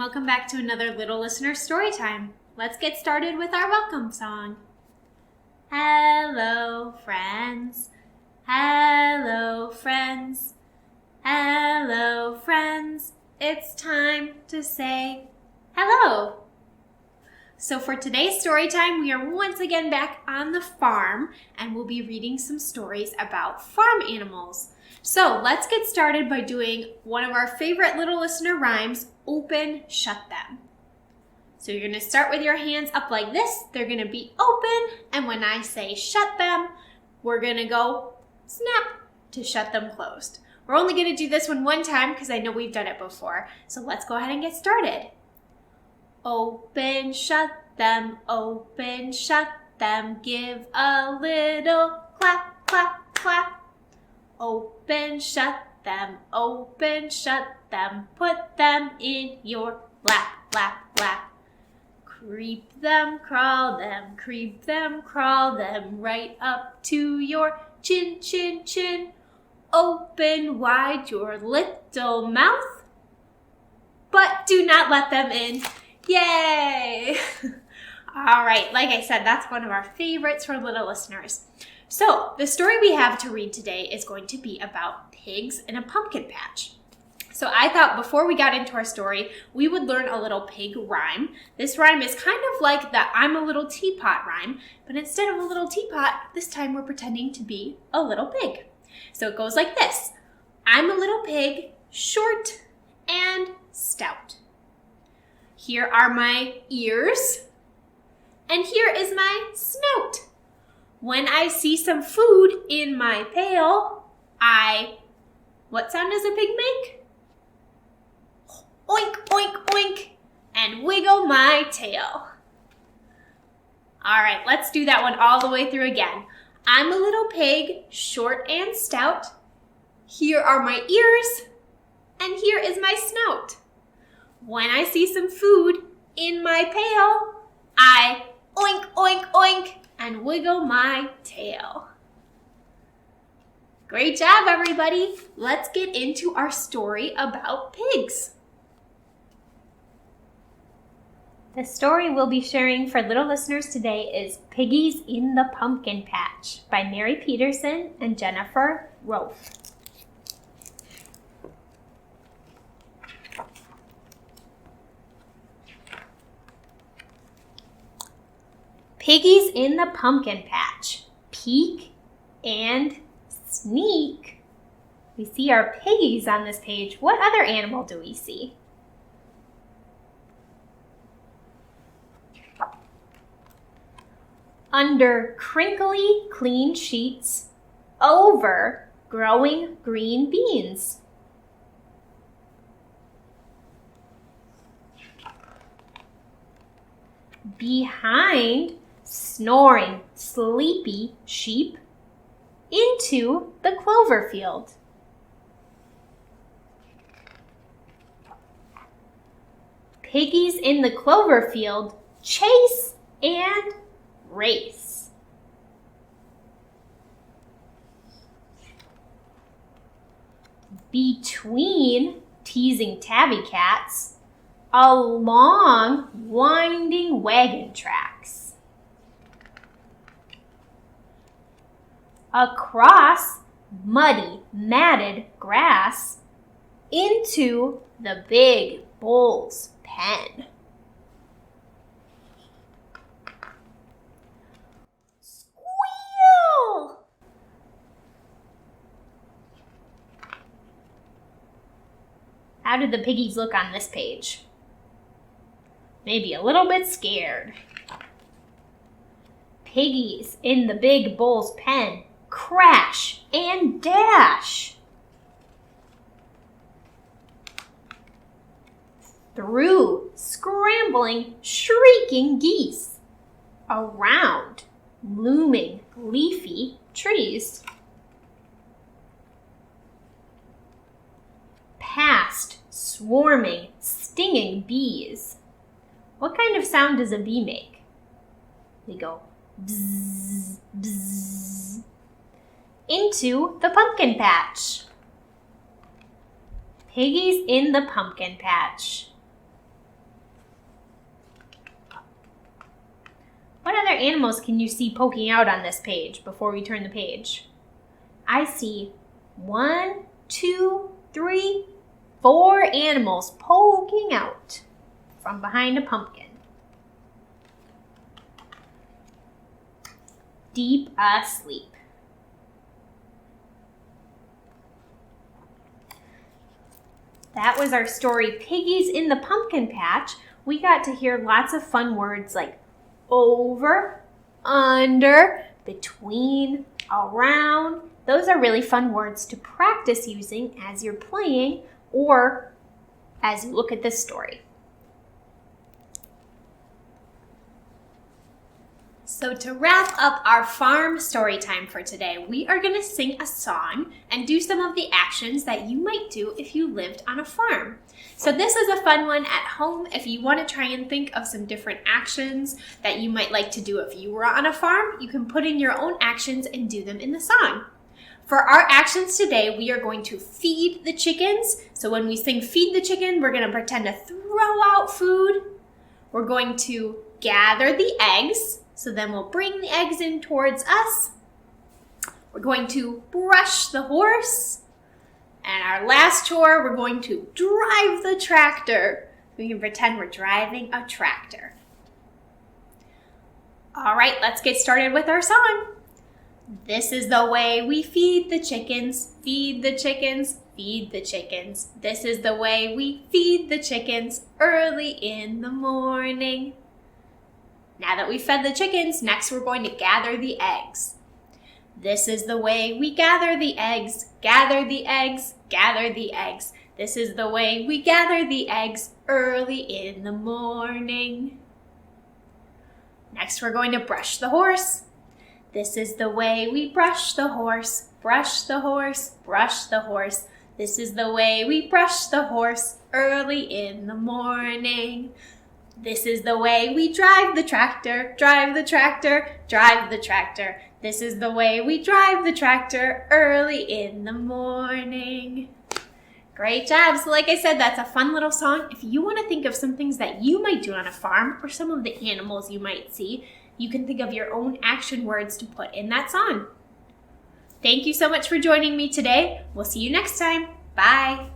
welcome back to another Little Listener Storytime. Let's get started with our welcome song. Hello, friends. Hello, friends. Hello, friends. It's time to say hello. So for today's story time, we are once again back on the farm and we'll be reading some stories about farm animals. So let's get started by doing one of our favorite Little Listener rhymes, open, shut them. So you're going to start with your hands up like this. They're going to be open, and when I say shut them, we're going to go snap to shut them closed. We're only going to do this one time because I know we've done it before. So let's go ahead and get started. Open, shut them, give a little clap, clap, clap. Open, shut them, put them in your lap, lap, lap. Creep them, crawl them, right up to your chin, chin, chin. Open wide your little mouth, but do not let them in. Yay! All right, like I said, that's one of our favorites for little listeners. So the story we have to read today is going to be about pigs in a pumpkin patch. So I thought before we got into our story, we would learn a little pig rhyme. This rhyme is kind of like the I'm a little teapot rhyme, but instead of a little teapot, this time we're pretending to be a little pig. So it goes like this. I'm a little pig, short and stout. Here are my ears, and here is my snout. When I see some food in my pail, what sound does a pig make? Oink, oink, oink, and wiggle my tail. All right, let's do that one all the way through again. I'm a little pig, short and stout. Here are my ears, and here is my snout. When I see some food in my pail, I oink, oink, oink, and wiggle my tail. Great job, everybody. Let's get into our story about pigs. The story we'll be sharing for little listeners today is Piggies in the Pumpkin Patch by Mary Peterson and Jennifer Rofe. Piggies in the pumpkin patch, peek and sneak. We see our piggies on this page. What other animal do we see? Under crinkly, clean sheets, over growing green beans. Behind snoring, sleepy sheep into the clover field. Piggies in the clover field chase and race. Between teasing tabby cats, along winding wagon tracks. Across muddy, matted grass, into the big bull's pen. Squeal! How did the piggies look on this page? Maybe a little bit scared. Piggies in the big bull's pen crash and dash. Through scrambling, shrieking geese. Around looming, leafy trees. Past swarming, stinging bees. What kind of sound does a bee make? They go bzzz, bzzz. Into the pumpkin patch. Piggies in the pumpkin patch. What other animals can you see poking out on this page before we turn the page? I see 1, 2, 3, 4 animals poking out from behind a pumpkin. Deep asleep. That was our story, Piggies in the Pumpkin Patch. We got to hear lots of fun words like over, under, between, around. Those are really fun words to practice using as you're playing or as you look at this story. So to wrap up our farm story time for today, we are going to sing a song and do some of the actions that you might do if you lived on a farm. So this is a fun one at home. If you want to try and think of some different actions that you might like to do if you were on a farm, you can put in your own actions and do them in the song. For our actions today, we are going to feed the chickens. So when we sing feed the chicken, we're going to pretend to throw out food. We're going to gather the eggs. So then we'll bring the eggs in towards us. We're going to brush the horse. And our last chore, we're going to drive the tractor. We can pretend we're driving a tractor. All right, let's get started with our song. This is the way we feed the chickens, feed the chickens, feed the chickens. This is the way we feed the chickens early in the morning. Now that we've fed the chickens, next we're going to gather the eggs. This is the way we gather the eggs, gather the eggs, gather the eggs. This is the way we gather the eggs early in the morning. Next we're going to brush the horse. This is the way we brush the horse, brush the horse, brush the horse. This is the way we brush the horse early in the morning. This is the way we drive the tractor, drive the tractor, drive the tractor. This is the way we drive the tractor early in the morning. Great job. So like I said, that's a fun little song. If you want to think of some things that you might do on a farm or some of the animals you might see, you can think of your own action words to put in that song. Thank you so much for joining me today. We'll see you next time. Bye.